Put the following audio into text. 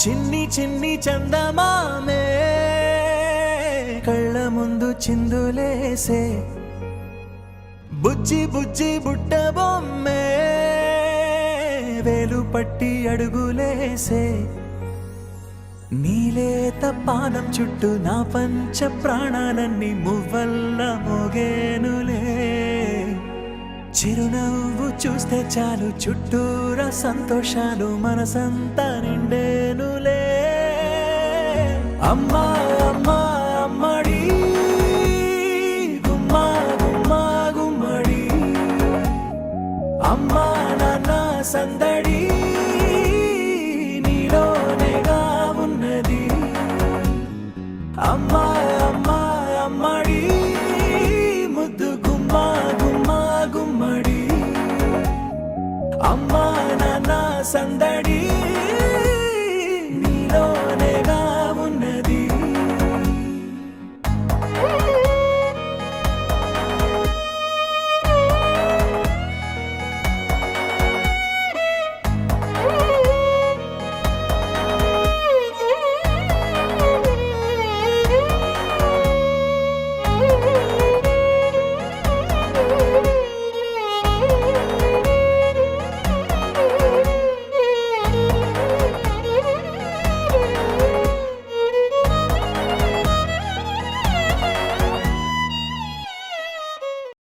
చిన్ని చిన్ని చందమామే కళ్ళ ముందు చిందులేసే బుజ్జి బుజ్జి బుట్ట బొమ్మే వేలు పట్టి అడుగులేసే నీలేత పానం చుట్టూ నా పంచ ప్రాణాలన్నీ మువ్వల్ల మోగేనులే చిరునవ్వు చూస్తే చాలు చుట్టూరా సంతోషాలు మనసంతా నిండేనులే అమ్మా అమ్మా అమ్మడి గుమ్మా గుమ్మా గుమ్మడి అమ్మా నాన్న సందడి నీలోనేగా ఉన్నది అమ్మా అమ్మా అమ్మడి ముద్దు గుమ్మా గుమ్మా గుమ్మడి అమ్మా నాన్న సందడి